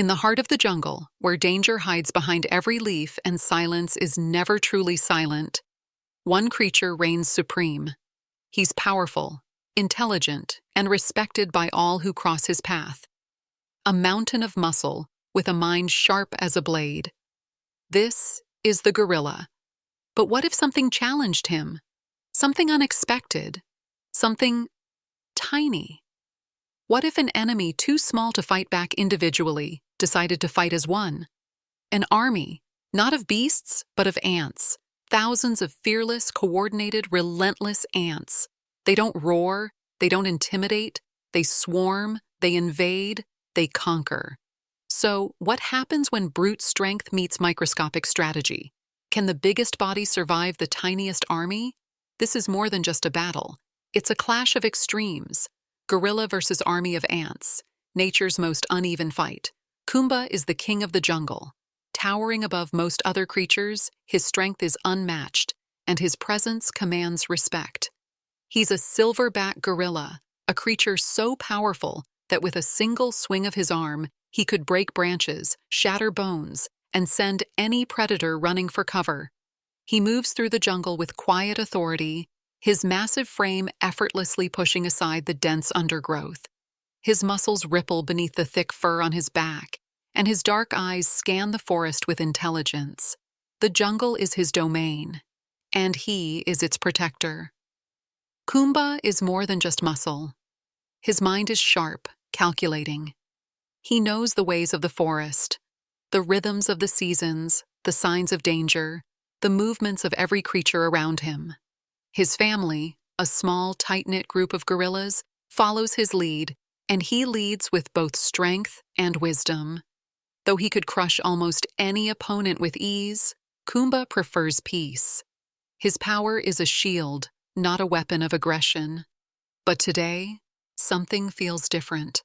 In the heart of the jungle, where danger hides behind every leaf and silence is never truly silent, one creature reigns supreme. He's powerful, intelligent, and respected by all who cross his path. A mountain of muscle with a mind sharp as a blade. This is the gorilla. But what if something challenged him? Something unexpected? Something tiny? What if an enemy too small to fight back individually decided to fight as one? An army, not of beasts, but of ants. Thousands of fearless, coordinated, relentless ants. They don't roar, they don't intimidate, they swarm, they invade, they conquer. So, what happens when brute strength meets microscopic strategy? Can the biggest body survive the tiniest army? This is more than just a battle. It's a clash of extremes. Gorilla versus army of ants, nature's most uneven fight. Kumba is the king of the jungle. Towering above most other creatures, his strength is unmatched, and his presence commands respect. He's a silverback gorilla, a creature so powerful that with a single swing of his arm, he could break branches, shatter bones, and send any predator running for cover. He moves through the jungle with quiet authority, his massive frame effortlessly pushing aside the dense undergrowth. His muscles ripple beneath the thick fur on his back, and his dark eyes scan the forest with intelligence. The jungle is his domain, and he is its protector. Kumba is more than just muscle. His mind is sharp, calculating. He knows the ways of the forest, the rhythms of the seasons, the signs of danger, the movements of every creature around him. His family, a small, tight-knit group of gorillas, follows his lead, and he leads with both strength and wisdom. Though he could crush almost any opponent with ease, Kumba prefers peace. His power is a shield, not a weapon of aggression. But today, something feels different.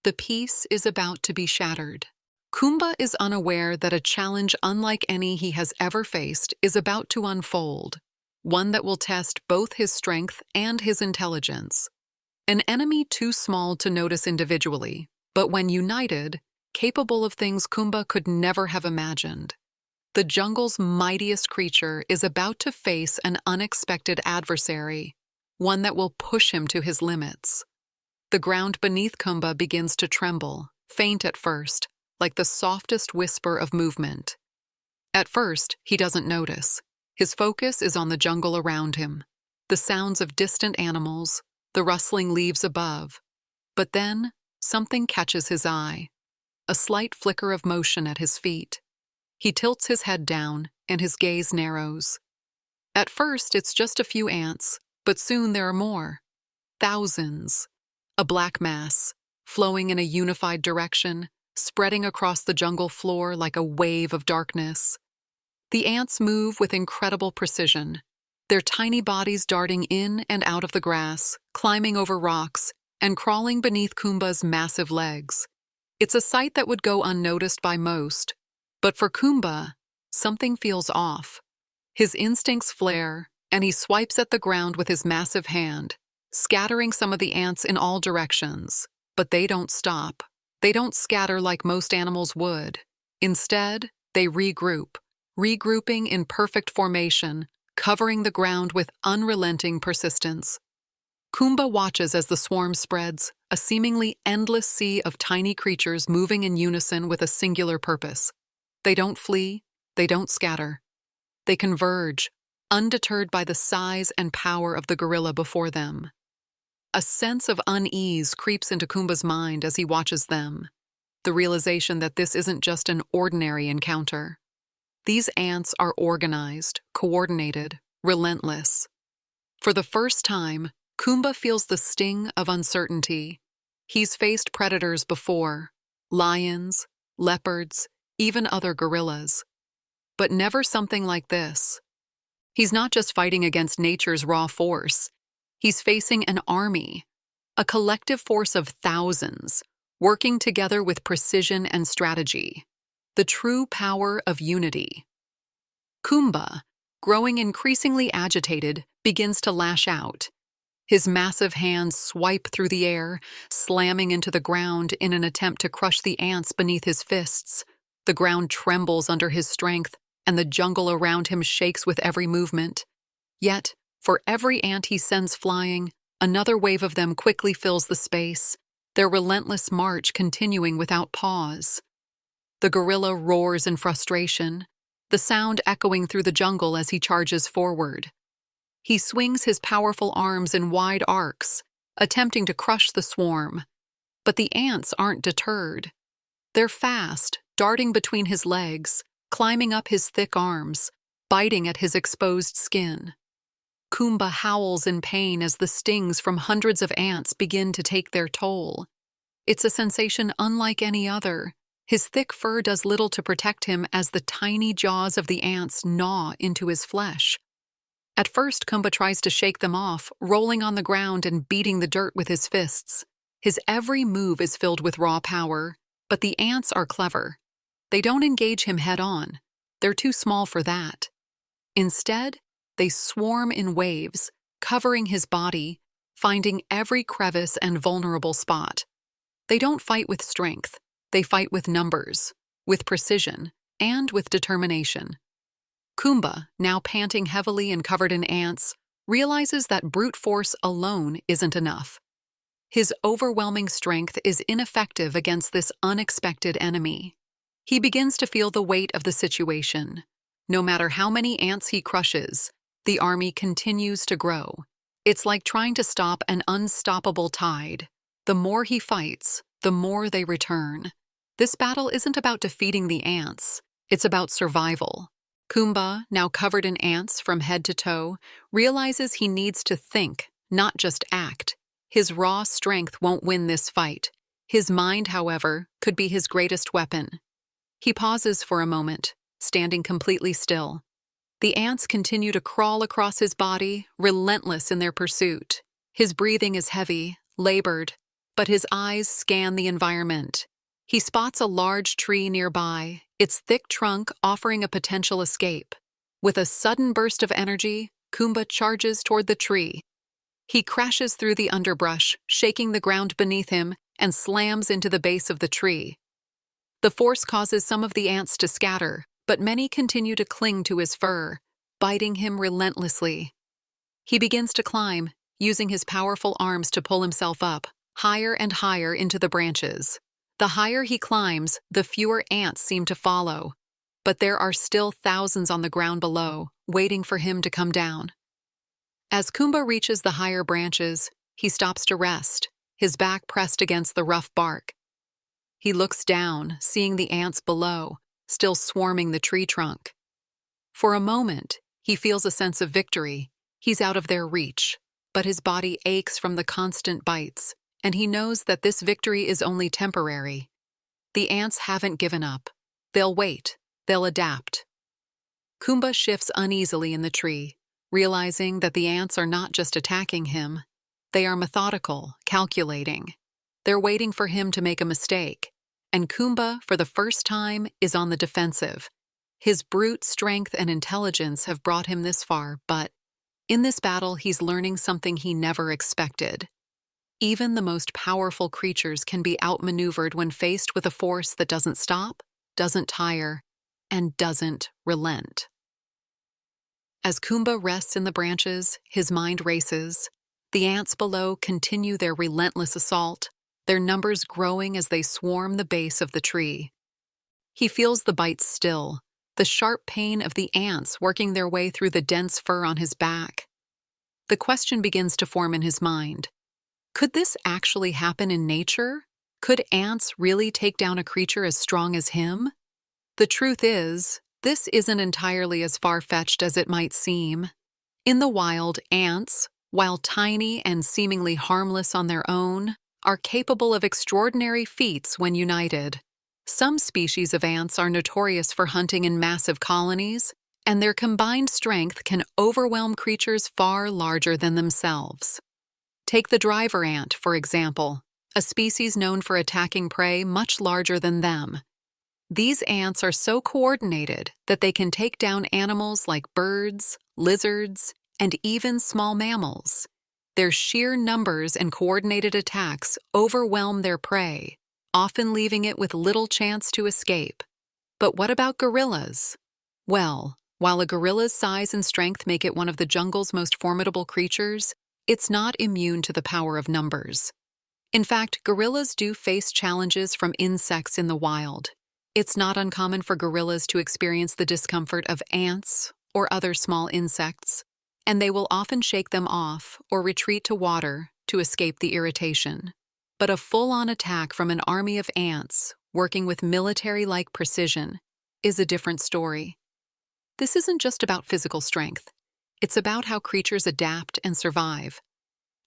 The peace is about to be shattered. Kumba is unaware that a challenge unlike any he has ever faced is about to unfold, one that will test both his strength and his intelligence. An enemy too small to notice individually, but when united, capable of things Kumba could never have imagined. The jungle's mightiest creature is about to face an unexpected adversary, one that will push him to his limits. The ground beneath Kumba begins to tremble, faint at first, like the softest whisper of movement. At first, he doesn't notice. His focus is on the jungle around him, the sounds of distant animals, the rustling leaves above. But then, something catches his eye. A slight flicker of motion at his feet. He tilts his head down, and his gaze narrows. At first, it's just a few ants, but soon there are more. Thousands. A black mass, flowing in a unified direction, spreading across the jungle floor like a wave of darkness. The ants move with incredible precision, their tiny bodies darting in and out of the grass, climbing over rocks, and crawling beneath Kumba's massive legs. It's a sight that would go unnoticed by most, but for Kumba, something feels off. His instincts flare, and he swipes at the ground with his massive hand, scattering some of the ants in all directions. But they don't stop. They don't scatter like most animals would. Instead, they regroup, regrouping in perfect formation, covering the ground with unrelenting persistence. Kumba watches as the swarm spreads, a seemingly endless sea of tiny creatures moving in unison with a singular purpose. They don't flee, they don't scatter. They converge, undeterred by the size and power of the gorilla before them. A sense of unease creeps into Kumba's mind as he watches them, the realization that this isn't just an ordinary encounter. These ants are organized, coordinated, relentless. For the first time, Kumba feels the sting of uncertainty. He's faced predators before, lions, leopards, even other gorillas. But never something like this. He's not just fighting against nature's raw force. He's facing an army, a collective force of thousands, working together with precision and strategy. The true power of unity. Kumba, growing increasingly agitated, begins to lash out. His massive hands swipe through the air, slamming into the ground in an attempt to crush the ants beneath his fists. The ground trembles under his strength, and the jungle around him shakes with every movement. Yet, for every ant he sends flying, another wave of them quickly fills the space, their relentless march continuing without pause. The gorilla roars in frustration, the sound echoing through the jungle as he charges forward. He swings his powerful arms in wide arcs, attempting to crush the swarm. But the ants aren't deterred. They're fast, darting between his legs, climbing up his thick arms, biting at his exposed skin. Kumba howls in pain as the stings from hundreds of ants begin to take their toll. It's a sensation unlike any other. His thick fur does little to protect him as the tiny jaws of the ants gnaw into his flesh. At first, Kumba tries to shake them off, rolling on the ground and beating the dirt with his fists. His every move is filled with raw power, but the ants are clever. They don't engage him head-on. They're too small for that. Instead, they swarm in waves, covering his body, finding every crevice and vulnerable spot. They don't fight with strength. They fight with numbers, with precision, and with determination. Kumba, now panting heavily and covered in ants, realizes that brute force alone isn't enough. His overwhelming strength is ineffective against this unexpected enemy. He begins to feel the weight of the situation. No matter how many ants he crushes, the army continues to grow. It's like trying to stop an unstoppable tide. The more he fights, the more they return. This battle isn't about defeating the ants. It's about survival. Kumba, now covered in ants from head to toe, realizes he needs to think, not just act. His raw strength won't win this fight. His mind, however, could be his greatest weapon. He pauses for a moment, standing completely still. The ants continue to crawl across his body, relentless in their pursuit. His breathing is heavy, labored, but his eyes scan the environment. He spots a large tree nearby, its thick trunk offering a potential escape. With a sudden burst of energy, Kumba charges toward the tree. He crashes through the underbrush, shaking the ground beneath him, and slams into the base of the tree. The force causes some of the ants to scatter, but many continue to cling to his fur, biting him relentlessly. He begins to climb, using his powerful arms to pull himself up, higher and higher into the branches. The higher he climbs, the fewer ants seem to follow, but there are still thousands on the ground below, waiting for him to come down. As Kumba reaches the higher branches, he stops to rest, his back pressed against the rough bark. He looks down, seeing the ants below, still swarming the tree trunk. For a moment, he feels a sense of victory. He's out of their reach, but his body aches from the constant bites, and he knows that this victory is only temporary. The ants haven't given up. They'll wait. They'll adapt. Kumba shifts uneasily in the tree, realizing that the ants are not just attacking him. They are methodical, calculating. They're waiting for him to make a mistake, and Kumba, for the first time, is on the defensive. His brute strength and intelligence have brought him this far, but in this battle, he's learning something he never expected. Even the most powerful creatures can be outmaneuvered when faced with a force that doesn't stop, doesn't tire, and doesn't relent. As Kumba rests in the branches, his mind races. The ants below continue their relentless assault, their numbers growing as they swarm the base of the tree. He feels the bites still, the sharp pain of the ants working their way through the dense fur on his back. The question begins to form in his mind. Could this actually happen in nature? Could ants really take down a creature as strong as him? The truth is, this isn't entirely as far-fetched as it might seem. In the wild, ants, while tiny and seemingly harmless on their own, are capable of extraordinary feats when united. Some species of ants are notorious for hunting in massive colonies, and their combined strength can overwhelm creatures far larger than themselves. Take the driver ant, for example, a species known for attacking prey much larger than them. These ants are so coordinated that they can take down animals like birds, lizards, and even small mammals. Their sheer numbers and coordinated attacks overwhelm their prey, often leaving it with little chance to escape. But what about gorillas? Well, while a gorilla's size and strength make it one of the jungle's most formidable creatures, it's not immune to the power of numbers. In fact, gorillas do face challenges from insects in the wild. It's not uncommon for gorillas to experience the discomfort of ants or other small insects, and they will often shake them off or retreat to water to escape the irritation. But a full-on attack from an army of ants, working with military-like precision, is a different story. This isn't just about physical strength. It's about how creatures adapt and survive.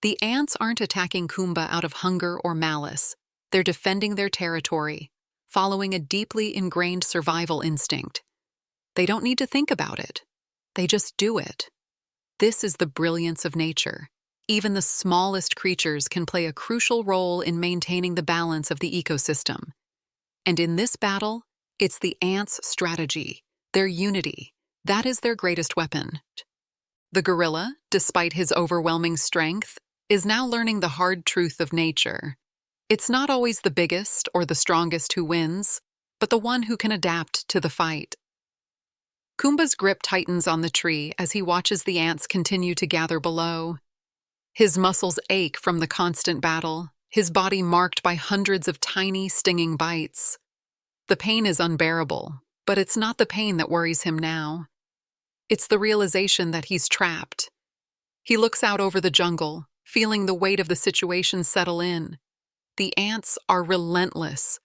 The ants aren't attacking Kumba out of hunger or malice. They're defending their territory, following a deeply ingrained survival instinct. They don't need to think about it. They just do it. This is the brilliance of nature. Even the smallest creatures can play a crucial role in maintaining the balance of the ecosystem. And in this battle, it's the ants' strategy, their unity. That is their greatest weapon. The gorilla, despite his overwhelming strength, is now learning the hard truth of nature. It's not always the biggest or the strongest who wins, but the one who can adapt to the fight. Kumba's grip tightens on the tree as he watches the ants continue to gather below. His muscles ache from the constant battle, his body marked by hundreds of tiny, stinging bites. The pain is unbearable, but it's not the pain that worries him now. It's the realization that he's trapped. He looks out over the jungle, feeling the weight of the situation settle in. The ants are relentless.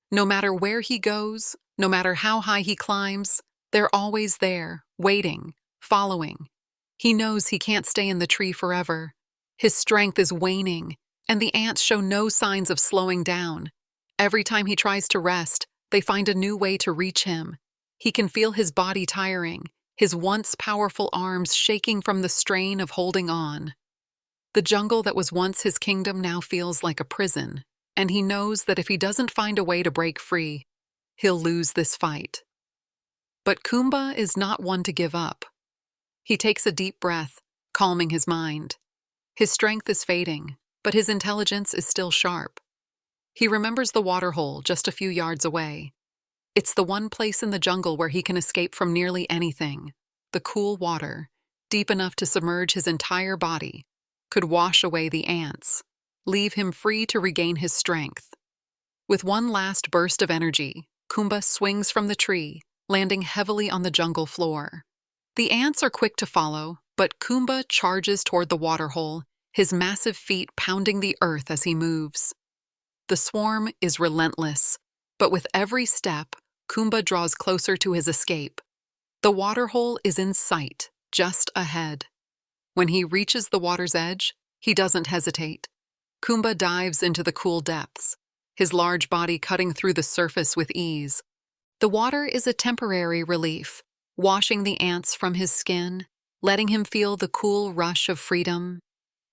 No matter where he goes, no matter how high he climbs, they're always there, waiting, following. He knows he can't stay in the tree forever. His strength is waning, and the ants show no signs of slowing down. Every time he tries to rest, they find a new way to reach him. He can feel his body tiring, his once powerful arms shaking from the strain of holding on. The jungle that was once his kingdom now feels like a prison, and he knows that if he doesn't find a way to break free, he'll lose this fight. But Kumba is not one to give up. He takes a deep breath, calming his mind. His strength is fading, but his intelligence is still sharp. He remembers the waterhole just a few yards away. It's the one place in the jungle where he can escape from nearly anything. The cool water, deep enough to submerge his entire body, could wash away the ants, leave him free to regain his strength. With one last burst of energy, Kumba swings from the tree, landing heavily on the jungle floor. The ants are quick to follow, but Kumba charges toward the waterhole, his massive feet pounding the earth as he moves. The swarm is relentless, but with every step, Kumba draws closer to his escape. The waterhole is in sight, just ahead. When he reaches the water's edge, he doesn't hesitate. Kumba dives into the cool depths, his large body cutting through the surface with ease. The water is a temporary relief, washing the ants from his skin, letting him feel the cool rush of freedom.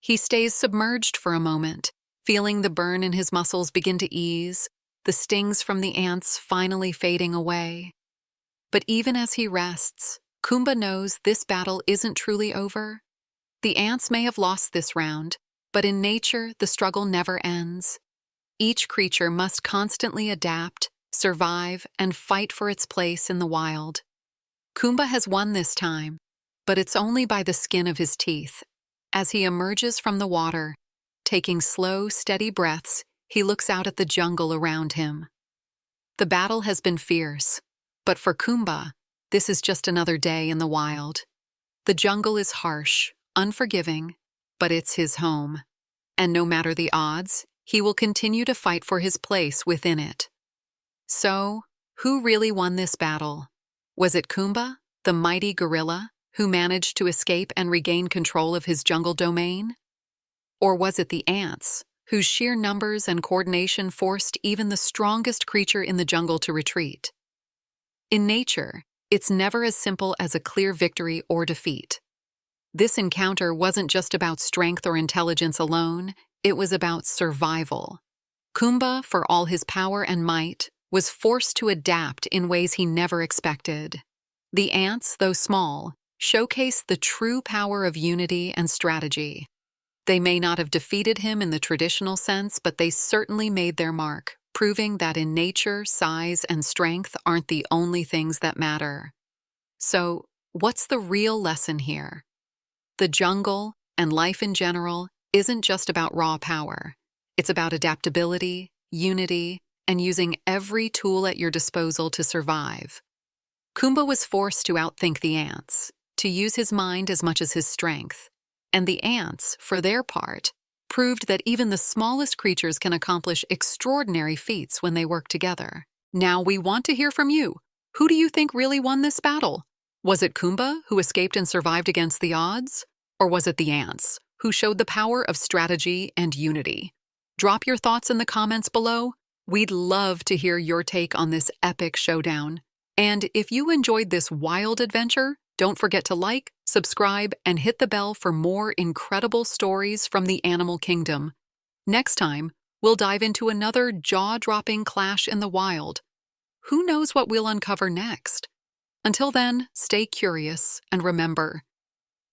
He stays submerged for a moment, feeling the burn in his muscles begin to ease, the stings from the ants finally fading away. But even as he rests, Kumba knows this battle isn't truly over. The ants may have lost this round, but in nature, the struggle never ends. Each creature must constantly adapt, survive, and fight for its place in the wild. Kumba has won this time, but it's only by the skin of his teeth. As he emerges from the water, taking slow, steady breaths, he looks out at the jungle around him. The battle has been fierce, but for Kumba, this is just another day in the wild. The jungle is harsh, unforgiving, but it's his home. And no matter the odds, he will continue to fight for his place within it. So, who really won this battle? Was it Kumba, the mighty gorilla, who managed to escape and regain control of his jungle domain? Or was it the ants, whose sheer numbers and coordination forced even the strongest creature in the jungle to retreat? In nature, it's never as simple as a clear victory or defeat. This encounter wasn't just about strength or intelligence alone, it was about survival. Kumba, for all his power and might, was forced to adapt in ways he never expected. The ants, though small, showcased the true power of unity and strategy. They may not have defeated him in the traditional sense, but they certainly made their mark, proving that in nature, size and strength aren't the only things that matter. So, what's the real lesson here? The jungle, and life in general, isn't just about raw power. It's about adaptability, unity, and using every tool at your disposal to survive. Kumba was forced to outthink the ants, to use his mind as much as his strength. And the ants, for their part, proved that even the smallest creatures can accomplish extraordinary feats when they work together. Now we want to hear from you. Who do you think really won this battle? Was it Kumba, who escaped and survived against the odds? Or was it the ants, who showed the power of strategy and unity? Drop your thoughts in the comments below. We'd love to hear your take on this epic showdown. And if you enjoyed this wild adventure, don't forget to like, subscribe, and hit the bell for more incredible stories from the animal kingdom. Next time, we'll dive into another jaw-dropping clash in the wild. Who knows what we'll uncover next? Until then, stay curious and remember,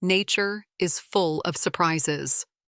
nature is full of surprises.